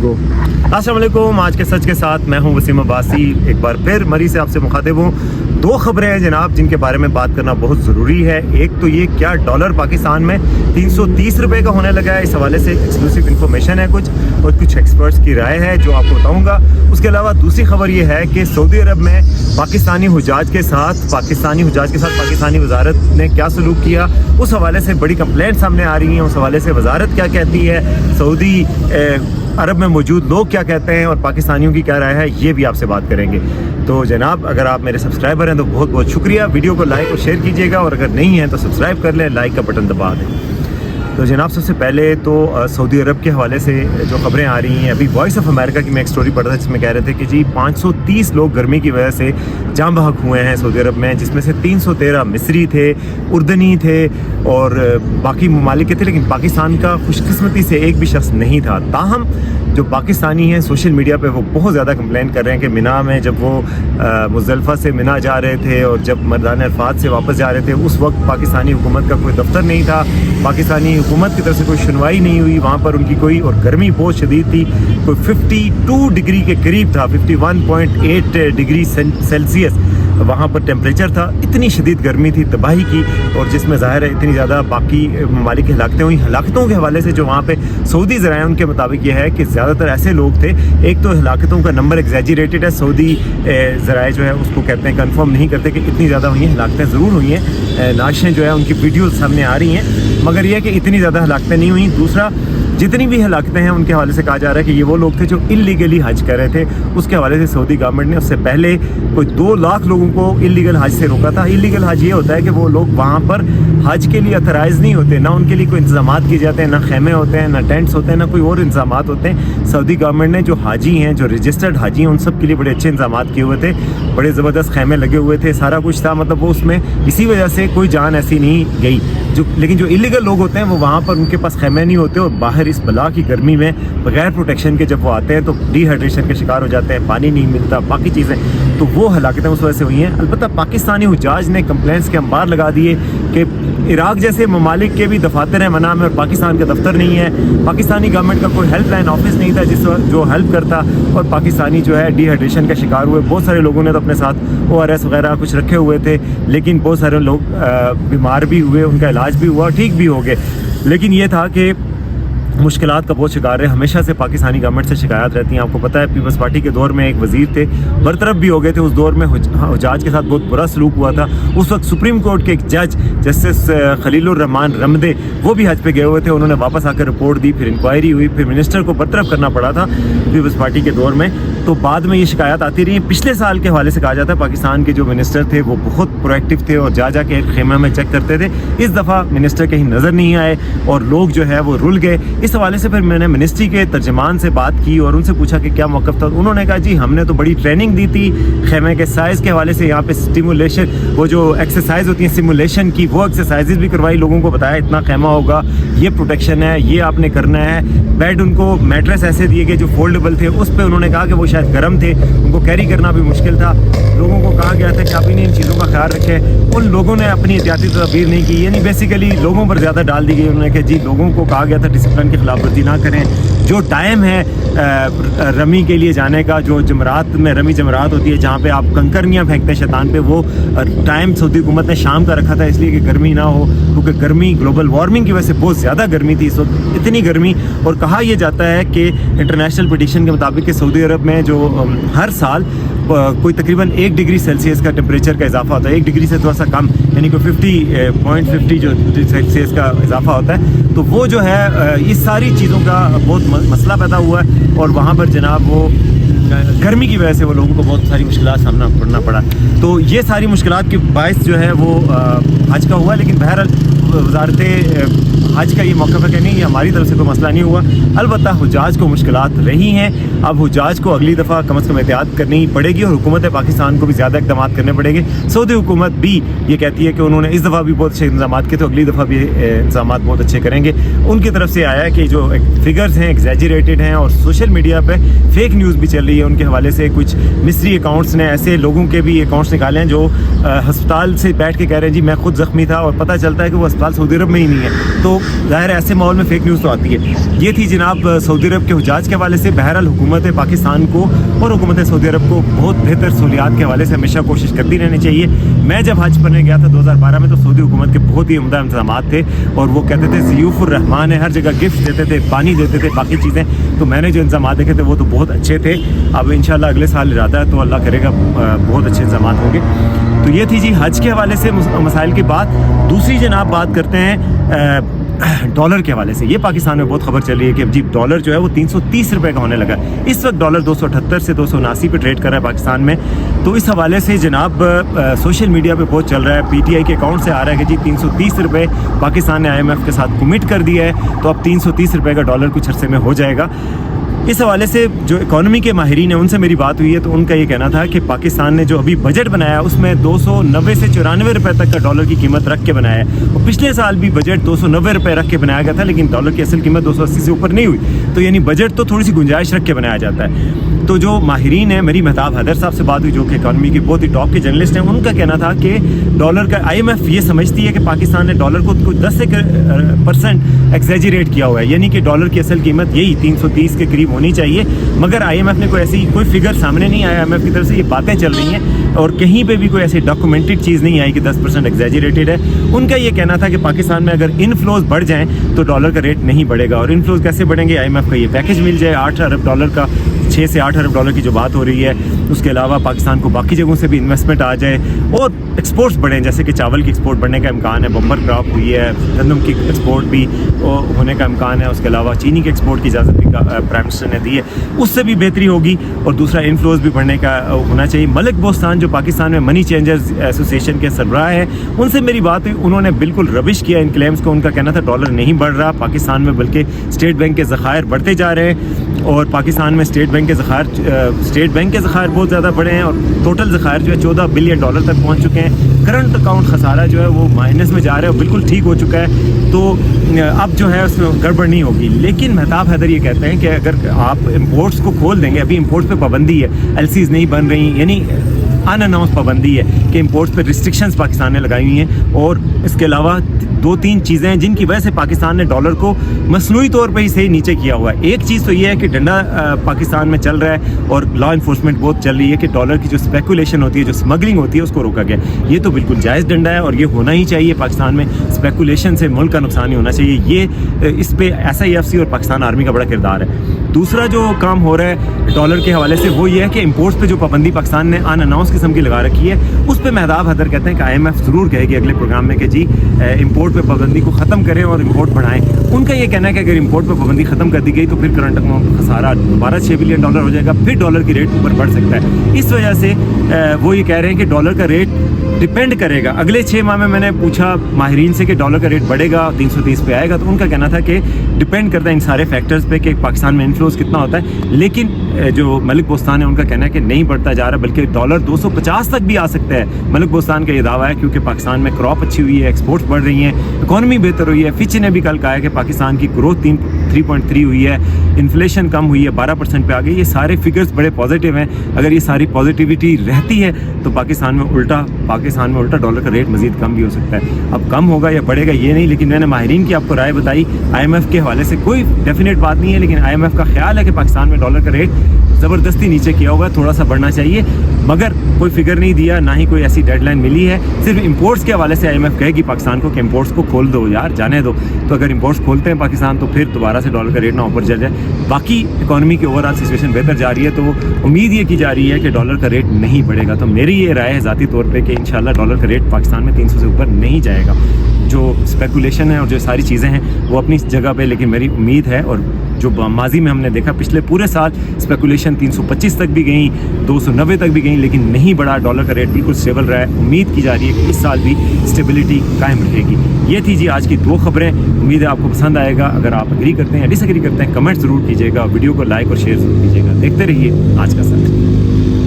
को। अस्सलाम वालेकुम, आज के सच के साथ मैं हूं वसीम अब्बासी। एक बार फिर मरी से आपसे मुखातिब हूं। दो खबरें हैं जनाब जिनके बारे में बात करना बहुत ज़रूरी है। एक तो ये क्या डॉलर पाकिस्तान में 330 रुपये का होने लगा है, इस हवाले से एक्सक्लूसिव इन्फॉर्मेशन है कुछ, और कुछ एक्सपर्ट्स की राय है जो आपको बताऊँगा। उसके अलावा दूसरी खबर ये है कि सऊदी अरब में पाकिस्तानी हुजाज के साथ पाकिस्तानी वजारत ने क्या सलूक किया, उस हवाले से बड़ी कंप्लेंट सामने आ रही हैं। उस हवाले से वजारत क्या कहती है, सऊदी अरब में मौजूद लोग क्या कहते हैं, और पाकिस्तानियों की क्या राय है, ये भी आपसे बात करेंगे। तो जनाब, अगर आप मेरे सब्सक्राइबर हैं तो बहुत बहुत शुक्रिया। वीडियो को लाइक और शेयर कीजिएगा, और अगर नहीं है तो सब्सक्राइब कर लें, लाइक का बटन दबा दें। तो जनाब, सबसे पहले तो सऊदी अरब के हवाले से जो खबरें आ रही हैं, अभी वॉइस ऑफ अमेरिका की मैं एक स्टोरी पढ़ रहा था जिसमें कह रहे थे कि जी 530 लोग गर्मी की वजह से जाम बहक हुए हैं सऊदी अरब में, जिसमें से 313 मिस्री थे, उर्दनी थे और बाकी ममालिक के थे, लेकिन पाकिस्तान का खुशकिस्मती से एक भी शख्स नहीं था। ताहम जो पाकिस्तानी हैं सोशल मीडिया पे वो बहुत ज़्यादा कंप्लेन कर रहे हैं कि मिना में जब वो मुज़दलिफ़ा से मिना जा रहे थे और जब मैदान अरफ़ात से वापस जा रहे थे, उस वक्त पाकिस्तानी हुकूमत का कोई दफ्तर नहीं था, पाकिस्तानी हुकूमत की तरफ से कोई सुनवाई नहीं हुई वहाँ पर उनकी कोई, और गर्मी बहुत शदीद थी। कोई 52 डिग्री के करीब था, 51.8 डिग्री सेल्सियस वहाँ पर टेम्परेचर था। इतनी शदीद गर्मी थी, तबाही की, और जिसमें ज़ाहिर है इतनी ज़्यादा बाकी ममालिक की हलाकतें हुई। हलाकतों के हवाले से जो वहाँ पे सऊदी ज़राए उनके मुताबिक ये है कि ज़्यादातर ऐसे लोग थे, एक तो हलाकतों का नंबर एग्जैजरेटेड है, सऊदी ज़राए जो है उसको कहते हैं, कन्फर्म नहीं करते कि इतनी ज़्यादा हुई हैं, हलाकतें ज़रूर हुई हैं, नाशें जो है उनकी वीडियोज़ सामने आ रही हैं, मगर यह है कि इतनी ज़्यादा हलाकतें नहीं हुई। दूसरा, जितनी भी हलाकतें हैं उनके हवाले से कहा जा रहा है कि ये वो लोग थे जो इल्लीगली हज कर रहे थे। उसके हवाले से सऊदी गवर्नमेंट ने उससे पहले कोई 2 लाख लोगों को इल्लीगल हज से रोका था। इल्लीगल हज ये होता है कि वो लोग वहाँ पर हज के लिए अथराइज़ नहीं होते, ना उनके लिए कोई इंतजाम किए जाते हैं, ना खेमे होते हैं, ना टेंट्स होते हैं, ना कोई और इंतजाम होते हैं। सऊदी गवर्नमेंट ने जो हाजी हैं, जो रजिस्टर्ड हाजी हैं, उन सब के लिए बड़े अच्छे इंतजाम किए हुए थे, बड़े ज़बरदस्त खेमे लगे हुए थे, सारा कुछ था। मतलब वो उसमें इसी वजह से कोई जान ऐसी नहीं गई। लेकिन जो इलीगल लोग होते हैं वो वहाँ पर उनके पास खेमे नहीं होते, और बाहर इस बला की गर्मी में बगैर प्रोटेक्शन के जब वो आते हैं तो डिहाइड्रेशन के शिकार हो जाते हैं, पानी नहीं मिलता, बाकी चीज़ें, तो वो हलाकतें उस वजह से हुई हैं। अलबत्ता पाकिस्तानी हुजाज ने कंप्लेंट्स के अंबार लगा दिए कि इराक जैसे ममालिक के भी दफातर हैं मना में, और पाकिस्तान का दफ्तर नहीं है, पाकिस्तानी गवर्नमेंट का कोई हेल्पलाइन ऑफिस नहीं था जो हेल्प करता, और पाकिस्तानी जो है डिहाइड्रेशन का शिकार हुए। बहुत सारे लोगों ने तो अपने साथ ORS वगैरह कुछ रखे हुए थे, लेकिन बहुत सारे लोग बीमार भी हुए, उनका इलाज भी हुआ, ठीक भी हो गए। लेकिन ये था कि मुश्किलात का बहुत शिकार है। हमेशा से पाकिस्तानी गवर्नमेंट से शिकायत रहती हैं। आपको पता है पीपल्स पार्टी के दौर में एक वजीर थे, बरतरफ भी हो गए थे, उस दौर में हुजाज के साथ बहुत बुरा सलूक हुआ था। उस वक्त सुप्रीम कोर्ट के एक जज जस्टिस खलीलुर रहमान रमदे वो भी हज पे गए हुए थे, उन्होंने वापस आकर रिपोर्ट दी, फिर इंक्वायरी हुई, फिर मिनिस्टर को बरतरफ करना पड़ा था पीपल्स पार्टी के दौर में। तो बाद में ये शिकायत आती रही। पिछले साल के हवाले से कहा जाता है पाकिस्तान के जो मिनिस्टर थे वो बहुत प्रोएक्टिव थे और जा के खेमे में चेक करते थे। इस दफ़ा मिनिस्टर कहीं नज़र नहीं आए और लोग जो है वो रुल गए। इस हवाले से फिर मैंने मिनिस्ट्री के तर्जमान से बात की और उनसे पूछा कि क्या मौक़िफ़ था। उन्होंने कहा जी हमने तो बड़ी ट्रेनिंग दी थी खेमे के साइज़ के हवाले से, यहाँ पे स्टिमुलेशन, वो जो एक्सरसाइज होती है सिमुलेशन की, वो एक्सरसाइजेज भी करवाई, लोगों को बताया इतना खेमा होगा, ये प्रोटेक्शन है, ये आपने करना है। बेड उनको मैट्रेस ऐसे दिए गए जो फोल्डेबल थे, उस पर उन्होंने कहा कि वो शायद गर्म थे, उनको कैरी करना भी मुश्किल था। लोगों को कहा गया था कि आप इन्हें इन चीज़ों का ख्याल रखें। उन लोगों ने अपनी एहतियाती तदबीर नहीं की, यानी बेसिकली लोगों पर ज़्यादा डाल दी गई। उन्होंने कहा जी लोगों को कहा गया था डिसिप्लिन की खिलाफ वर्जी ना करें। जो टाइम है रमी के लिए जाने का, जो जमरात में रमी जमरात होती है जहाँ पे आप कंकरियाँ फेंकते हैं शैतान पे, वो टाइम सऊदी हुकूमत ने शाम का रखा था इसलिए कि गर्मी ना हो, क्योंकि गर्मी ग्लोबल वार्मिंग की वजह से बहुत ज़्यादा गर्मी थी इस वक्त, इतनी गर्मी। और कहा यह जाता है कि इंटरनेशनल पिटीशन के मुताबिक कि सऊदी अरब में जो हर साल कोई तकरीबन 1 डिग्री सेल्सियस का टेम्परेचर का इजाफा होता है, 1 डिग्री से थोड़ा सा कम, यानी कोई 50.50 जो सेल्सियस का इजाफा होता है। तो वो जो है इस सारी चीज़ों का बहुत मसला पैदा हुआ है, और वहाँ पर जनाब वो गर्मी की वजह से वो लोगों को बहुत सारी मुश्किलात सामना करना पड़ा। तो ये सारी मुश्किलात के बायस जो है वो हज का हुआ। लेकिन बहरहाल वजारत हज का ये मौक़िफ़ है कि नहीं, ये हमारी तरफ से कोई मसला नहीं हुआ। अलबत्ता हुजाज को मुश्किलात रही हैं। اب حجاج کو اگلی دفعہ کم از کم احتیاط کرنی پڑے گی اور حکومت پاکستان کو بھی زیادہ اقدامات کرنے پڑیں گے. سعودی حکومت بھی یہ کہتی ہے کہ انہوں نے اس دفعہ بھی بہت اچھے انتظامات کیے تو اگلی دفعہ بھی انتظامات بہت اچھے کریں گے. ان کی طرف سے آیا ہے کہ جو فگرز ہیں ایگزیجریٹڈ ہیں اور سوشل میڈیا پہ فیک نیوز بھی چل رہی ہے. ان کے حوالے سے کچھ مسٹری اکاؤنٹس نے ایسے لوگوں کے بھی اکاؤنٹس نکالے ہیں جو ہسپتال سے بیٹھ کے کہہ رہے ہیں جی میں خود زخمی تھا اور پتہ چلتا ہے کہ وہ ہسپتال سعودی عرب میں ہی نہیں ہے. تو ظاہر ایسے ماحول میں فیک نیوز تو آتی ہے. یہ تھی جناب سعودی عرب کے حجاج کے حوالے سے. بہرحال حکومت پاکستان کو اور حکومت سعودی عرب کو بہت بہتر سہولیات کے حوالے سے ہمیشہ کوشش کرتی رہنی چاہیے. میں جب حج پڑھنے گیا تھا 2012 میں تو سعودی حکومت کے بہت ہی عمدہ انتظامات تھے اور وہ کہتے تھے ضیوف الرحمان ہے, ہر جگہ گفٹ دیتے تھے, پانی دیتے تھے, باقی چیزیں. تو میں نے جو انتظامات دیکھے تھے وہ تو بہت اچھے تھے. اب انشاءاللہ اگلے سال ارادہ ہے تو اللہ کرے گا بہت اچھے انتظامات ہوں گے. تو یہ تھی جی حج کے حوالے سے مسائل کی بات. دوسری جناب بات کرتے ہیں ڈالر کے حوالے سے. یہ پاکستان میں بہت خبر چل رہی ہے کہ جی ڈالر جو ہے وہ 330 روپے کا ہونے لگا. اس وقت ڈالر 278 سے 279 پہ ٹریڈ کر رہا ہے پاکستان میں. تو اس حوالے سے جناب سوشل میڈیا پہ بہت چل رہا ہے. پی ٹی آئی کے اکاؤنٹ سے آ رہا ہے کہ جی 330 روپے پاکستان نے IMF کے ساتھ کمٹ کر دیا ہے تو اب 330 روپے کا ڈالر کچھ عرصے میں ہو جائے گا. اس حوالے سے جو اکانومی کے ماہرین ہیں ان سے میری بات ہوئی ہے تو ان کا یہ کہنا تھا کہ پاکستان نے جو ابھی بجٹ بنایا اس میں 290 سے 94 روپے تک کا ڈالر کی قیمت رکھ کے بنایا ہے. اور پچھلے سال بھی بجٹ 290 روپے رکھ کے بنایا گیا تھا لیکن ڈالر کی اصل قیمت 280 سے اوپر نہیں ہوئی. تو یعنی بجٹ تو تھوڑی سی گنجائش رکھ کے بنایا جاتا ہے. تو جو ماہرین ہیں, میری مہتاب حیدر صاحب سے بات ہوئی جو کہ اکانومی کی بہت ہی ٹاپ کے جرنلسٹ ہیں, ان کا کہنا تھا کہ ڈالر کا IMF یہ سمجھتی ہے کہ پاکستان نے ڈالر کو 10% ایگزیجریٹ کیا ہوا ہے, یعنی کہ ڈالر کی اصل قیمت یہی 330 کے قریب ہونی چاہیے. مگر IMF نے کوئی فگر سامنے نہیں آیا. IMF کی طرف سے یہ باتیں چل رہی ہیں اور کہیں پہ بھی کوئی ایسی ڈاکومنٹڈ چیز نہیں آئی کہ 10% ایگزیجریٹڈ ہے. ان کا یہ کہنا تھا کہ پاکستان میں اگر انفلوز بڑھ جائیں تو ڈالر کا ریٹ نہیں بڑھے گا. اور انفلوز کیسے بڑھیں گے؟ IMF کا یہ پیکج مل جائے 8 ارب ڈالر کا, 6 سے 8 ارب ڈالر کی جو بات ہو رہی ہے. اس کے علاوہ پاکستان کو باقی جگہوں سے بھی انویسٹمنٹ آ جائے اور ایکسپورٹس بڑھیں, جیسے کہ چاول کی ایکسپورٹ بڑھنے کا امکان ہے, بمپر کراپ ہوئی ہے, گندم کی ایکسپورٹ بھی ہونے کا امکان ہے. اس کے علاوہ چینی کی ایکسپورٹ کی اجازت بھی پرائم منسٹر نے دی ہے, اس سے بھی بہتری ہوگی. اور دوسرا انفلوز بھی بڑھنے کا ہونا چاہیے. ملک بوستان جو پاکستان میں منی چینجرز ایسوسی ایشن کے سربراہ ہیں, ان سے میری بات ہوئی, انہوں نے بالکل ربش کیا ان کلیمز کو. ان کا کہنا تھا ڈالر نہیں بڑھ رہا پاکستان میں بلکہ اسٹیٹ بینک کے ذخائر بڑھتے جا رہے ہیں اور پاکستان میں اسٹیٹ بینک کے ذخائر بہت زیادہ بڑھے ہیں اور ٹوٹل ذخائر جو ہے 14 بلین ڈالر تک پہنچ چکے ہیں. کرنٹ اکاؤنٹ خسارہ جو ہے وہ مائنس میں جا رہا ہے, بالکل ٹھیک ہو چکا ہے. تو اب جو ہے اس میں گڑبڑ نہیں ہوگی. لیکن مہتاب حیدر یہ کہتے ہیں کہ اگر آپ امپورٹس کو کھول دیں گے, ابھی امپورٹس پہ پابندی ہے, LCs نہیں بن رہی, یعنی ان اناؤنس پابندی ہے کہ امپورٹس پہ ریسٹرکشنز پاکستان نے لگائی ہوئی ہیں. اور اس کے علاوہ 2-3 چیزیں ہیں جن کی وجہ سے پاکستان نے ڈالر کو مصنوعی طور پہ ہی صحیح نیچے کیا ہوا ہے. ایک چیز تو یہ ہے کہ ڈنڈا پاکستان میں چل رہا ہے اور لا انفورسمنٹ بہت چل رہی ہے کہ ڈالر کی جو اسپیکولیشن ہوتی ہے, جو اسمگلنگ ہوتی ہے, اس کو روکا گیا. یہ تو بالکل جائز ڈنڈا ہے اور یہ ہونا ہی چاہیے. پاکستان میں اسپیکولیشن سے ملک کا نقصان ہی ہونا چاہیے. یہ اس پہ SIFC اور پاکستان آرمی کا بڑا کردار ہے. دوسرا جو کام ہو رہا ہے ڈالر کے حوالے سے وہ یہ ہے کہ امپورٹس پہ جو پابندی پاکستان نے ان اناؤنس قسم کی لگا رکھی ہے, اس پہ مہتاب حیدر کہتے ہیں کہ IMF ضرور کہے گی اگلے پروگرام میں کہ جی امپورٹ پہ پابندی کو ختم کریں اور امپورٹ بڑھائیں. ان کا یہ کہنا ہے کہ اگر امپورٹ پہ پابندی ختم کر دی گئی تو پھر کرنٹ اکاؤنٹ کا خسارہ دوبارہ 6 بلین ڈالر ہو جائے گا, پھر ڈالر کی ریٹ اوپر بڑھ سکتا ہے. اس وجہ سے وہ یہ کہہ رہے ہیں کہ ڈالر کا ریٹ ڈپینڈ کرے گا اگلے 6 ماہ میں نے پوچھا ماہرین سے کہ ڈالر کا ریٹ بڑھے گا 330 پہ آئے گا, تو ان کا کہنا تھا کہ ڈپینڈ کرتا ہے ان سارے فیکٹرز پہ کہ پاکستان میں انفلوز کتنا ہوتا ہے. لیکن جو ملک بوستان ہے ان کا کہنا ہے کہ نہیں بڑھتا جا رہا بلکہ ڈالر 250 تک بھی آ سکتا ہے. ملک بوستان کا یہ دعویٰ ہے کیونکہ پاکستان میں کراپ اچھی ہوئی ہے, ایکسپورٹس بڑھ رہی ہیں, اکانومی بہتر ہوئی ہے. فچ نے بھی کل کہا ہے کہ پاکستان کی گروتھ 3.3 ہوئی ہے, انفلیشن کم ہوئی ہے, 12% پہ آ گئی. یہ سارے فگرز بڑے پازیٹیو ہیں. اگر یہ ساری پازیٹیوٹی رہتی ہے تو پاکستان میں الٹا ڈالر کا ریٹ مزید کم بھی ہو سکتا ہے. اب کم ہوگا یا بڑھے گا یہ نہیں, لیکن میں نے ماہرین کی آپ کو رائے بتائی. IMF کے حوالے سے کوئی ڈیفینیٹ بات نہیں ہے, لیکن IMF کا خیال ہے کہ پاکستان میں ڈالر کا ریٹ زبردستی نیچے کیا ہوگا, تھوڑا سا بڑھنا چاہیے. مگر کوئی فگر نہیں دیا, نہ ہی کوئی ایسی ڈیڈ لائن ملی ہے. صرف امپورٹس کے حوالے سے IMF کہے گی پاکستان کو کہ امپورٹس کو کھول دو یار, جانے دو. تو اگر امپورٹس کھولتے ہیں پاکستان تو پھر دوبارہ سے ڈالر کا ریٹ نہ اوپر چل جائے. باقی اکانومی کی اوور آل سچویشن بہتر جا رہی ہے تو امید یہ کی جا رہی ہے کہ ڈالر کا ریٹ نہیں بڑھے گا. تو میری یہ رائے ہے ذاتی طور پہ کہ انشاءاللہ ڈالر کا ریٹ پاکستان میں 300 سے اوپر نہیں جائے گا. جو اسپیکولیشن ہے اور جو ساری چیزیں ہیں وہ اپنی جگہ پہ, لیکن میری امید ہے اور जो माजी में हमने देखा पिछले पूरे साल स्पेकुलेशन 325 तक भी गई, 290 तक भी गई, लेकिन नहीं बढ़ा। डॉलर का रेट बिल्कुल स्टेबल रहा है। उम्मीद की जा रही है कि इस साल भी स्टेबिलिटी कायम रहेगी। ये थी जी आज की 2 खबरें। उम्मीद है आपको पसंद आएगा। अगर आप एग्री करते हैं या डिसएग्री करते हैं, कमेंट ज़रूर कीजिएगा, वीडियो को लाइक और शेयर ज़रूर कीजिएगा। देखते रहिए आज का सच।